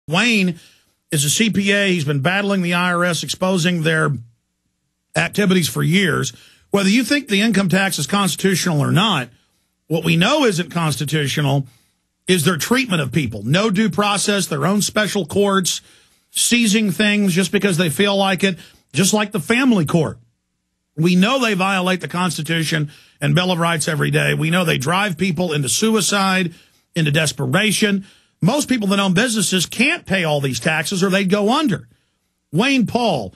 Wayne is a CPA. He's been battling the IRS, exposing their activities for years. Whether you think the income tax is constitutional or not, what we know isn't constitutional is their treatment of people. No due process, their own special courts, seizing things just because they feel like it, just like the family court. We know they violate the Constitution and Bill of Rights every day. We know they drive people into suicide, into desperation. Most people that own businesses can't pay all these taxes or they'd go under. Wayne Paul,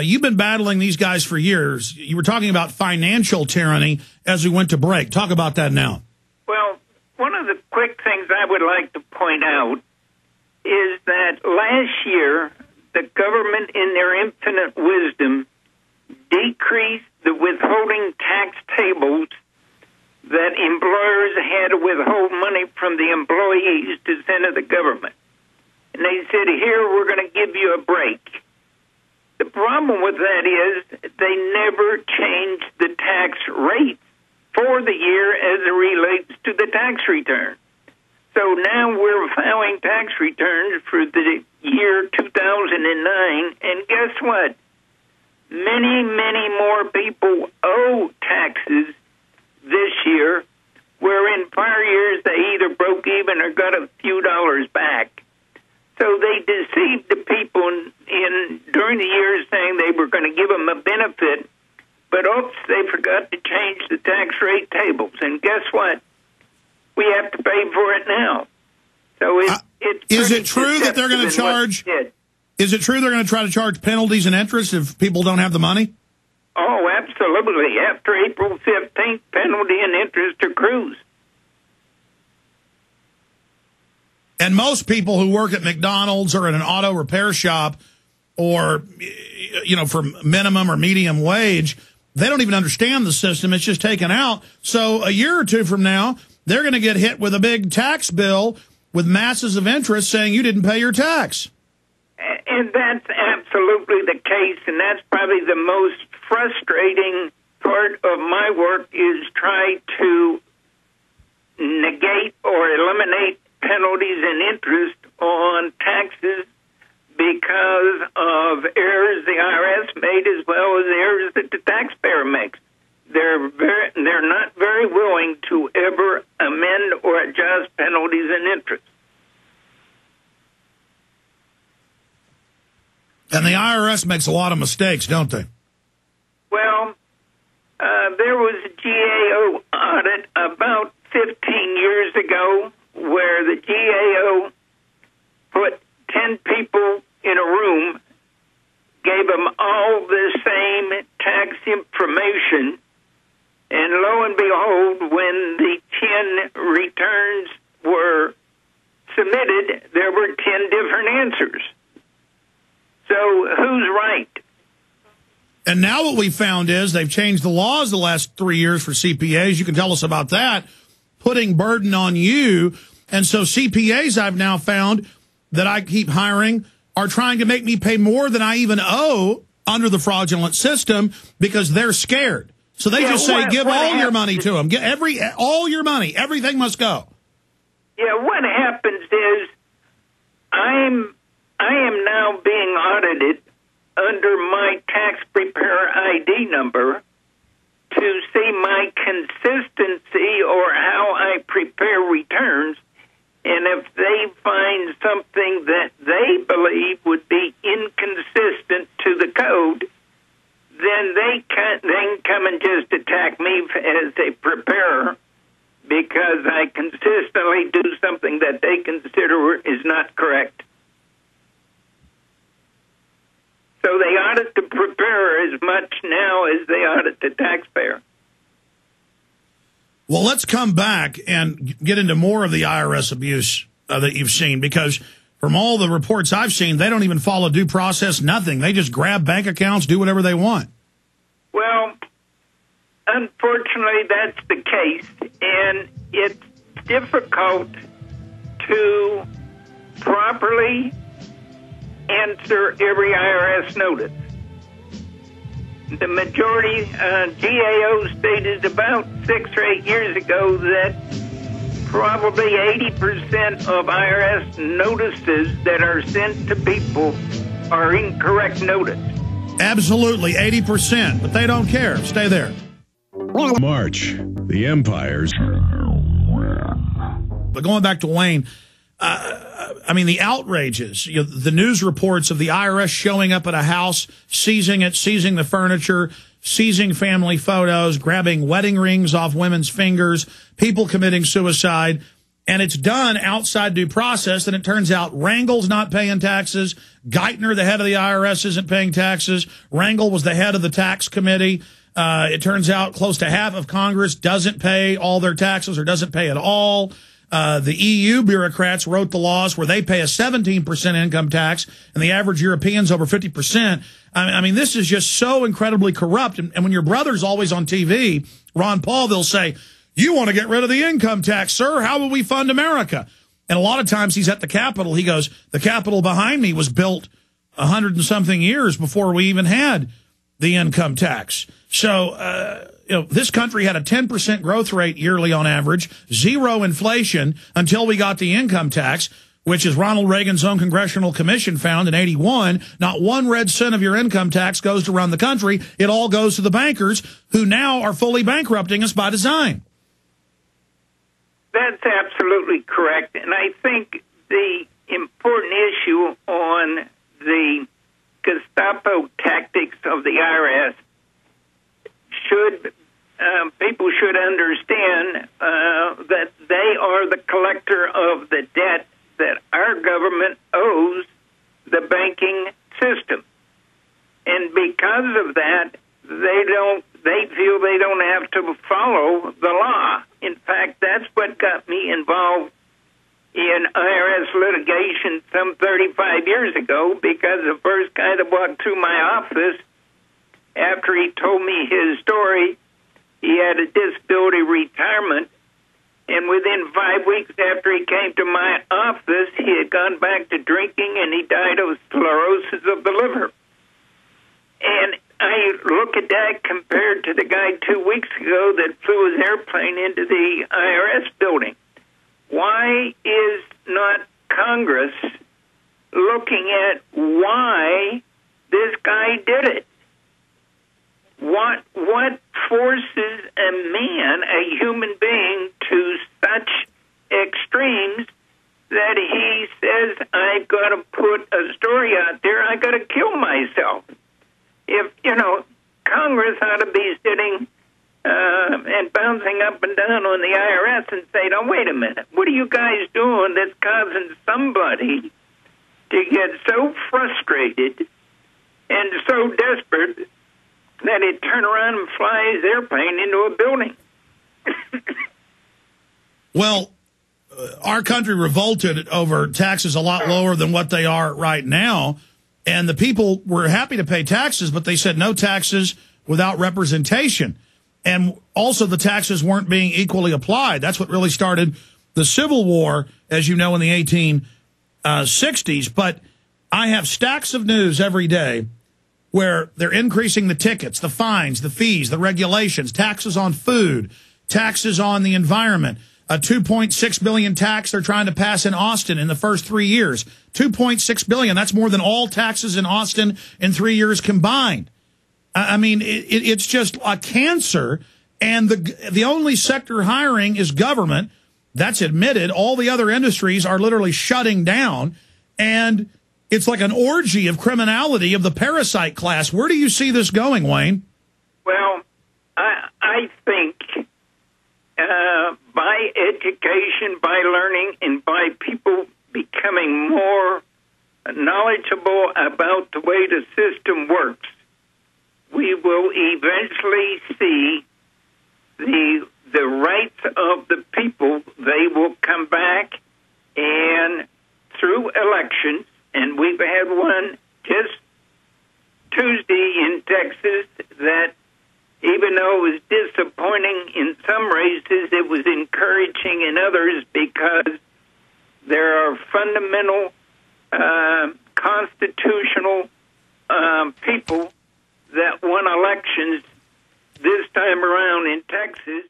you've been battling these guys for years. You were talking about financial tyranny as we went to break. Talk about that now. Well, one of the quick things I would like to point out is that last year, the government, in their infinite wisdom, decreased the withholding tax tables that employers had to withhold money from the employees to send to the government. And they said, here, we're going to give you a break. The problem with that is they never changed the tax rate for the year as it relates to the tax return. So now we're filing tax returns for the year 2009, and guess what? Many, many more people owe taxes this year, where in prior years they either broke even or got a few dollars back. So they deceived the people in during the years, saying they were going to give them a benefit, but oops, they forgot to change the tax rate tables. And guess what? We have to pay for it now. So is it true that they're going to charge? Is it true they're going to try to charge penalties and interest if people don't have the money? Oh, absolutely. After April 15th, penalty and interest accrues. And most people who work at McDonald's or in an auto repair shop or, you know, for minimum or medium wage, they don't even understand the system. It's just taken out. So a year or two from now, they're going to get hit with a big tax bill with masses of interest saying you didn't pay your tax. And that's absolutely the case, and that's probably the most frustrating part of my work, is try to negate or eliminate penalties and interest on taxes because of errors the IRS made as well as errors that the taxpayer makes. They're not very willing to ever amend or adjust penalties and interest. And the IRS makes a lot of mistakes, don't they? Well, there was a GAO audit about 15 years ago where the GAO put 10 people in a room, gave them all the same tax information, and lo and behold, when the 10 returns were submitted, there were 10 different answers. So who's right? And now what we found is they've changed the laws the last 3 years for CPAs. You can tell us about that, putting burden on you. And so CPAs I've now found that I keep hiring are trying to make me pay more than I even owe under the fraudulent system because they're scared. So they just say, give all your money to them. Get all your money. Everything must go. Yeah, what happens is I am now being audited under my tax preparer ID number to see my consistency or how I prepare returns. And if they find something that they believe would be inconsistent to the code, then they can come and just attack me as a preparer because I consistently do something that they consider is not correct. So they audit the preparer as much now as they audit the taxpayer. Well, let's come back and get into more of the IRS abuse that you've seen, because from all the reports I've seen, they don't even follow due process, nothing. They just grab bank accounts, do whatever they want. Well, unfortunately, that's the case, and it's difficult to properly answer every IRS notice. The majority, GAO stated about 6 or 8 years ago that probably 80% of IRS notices that are sent to people are incorrect notice. Absolutely, 80%, but they don't care. Stay there. March, the empires. But going back to Wayne, I mean, the outrages, the news reports of the IRS showing up at a house, seizing it, seizing the furniture, seizing family photos, grabbing wedding rings off women's fingers, people committing suicide. And it's done outside due process. And it turns out Rangel's not paying taxes. Geithner, the head of the IRS, isn't paying taxes. Rangel was the head of the tax committee. It turns out close to half of Congress doesn't pay all their taxes or doesn't pay at all. The EU bureaucrats wrote the laws where they pay a 17% income tax, and the average European's over 50%. I mean, this is just so incredibly corrupt. And when your brother's always on TV, Ron Paul, they'll say, "You want to get rid of the income tax, sir? How will we fund America?" And a lot of times he's at the Capitol. He goes, "The Capitol behind me was built 100 and something years before we even had the income tax." So, this country had a 10% growth rate yearly on average, zero inflation until we got the income tax, which, as Ronald Reagan's own Congressional Commission found in '81, not one red cent of your income tax goes to run the country. It all goes to the bankers, who now are fully bankrupting us by design. That's absolutely correct. And I think the important issue on the Gestapo tactics of the IRS people should understand that they are the collector of the debt that our government owes the banking system. And because of that, they feel they don't have to follow the law. In fact, that's what got me involved in IRS litigation some 35 years ago, because the first guy that walked through my office, after he told me his story, he had a disability retirement, and within 5 weeks after he came to my office, he had gone back to drinking, and he died of sclerosis of the liver. And I look at that compared to the guy 2 weeks ago that flew his airplane into the IRS building. Why is not Congress looking at why this guy did it? What forces a man, a human being, to such extremes that he says, "I've got to put a story out there, I've got to kill myself"? If, Congress ought to be sitting and bouncing up and down on the IRS and say, "Now, wait a minute, what are you guys doing that's causing somebody to get so frustrated and so desperate that it turn around and fly his airplane into a building?" Well, our country revolted over taxes a lot lower than what they are right now. And the people were happy to pay taxes, but they said no taxes without representation. And also the taxes weren't being equally applied. That's what really started the Civil War, as you know, in the 1860s. But I have stacks of news every day where they're increasing the tickets, the fines, the fees, the regulations, taxes on food, taxes on the environment, a $2.6 billion tax they're trying to pass in Austin in the first 3 years. $2.6 billion. That's more than all taxes in Austin in 3 years combined. I mean, it's just a cancer. And the only sector hiring is government. That's admitted. All the other industries are literally shutting down. And it's like an orgy of criminality of the parasite class. Where do you see this going, Wayne? Well, I think by education, by learning, and by people becoming more knowledgeable about the way the system works, we will eventually see the rights of the people. They will come back, and through elections, and we've had one just Tuesday in Texas that, even though it was disappointing in some races, it was encouraging in others, because there are fundamental constitutional people that won elections this time around in Texas.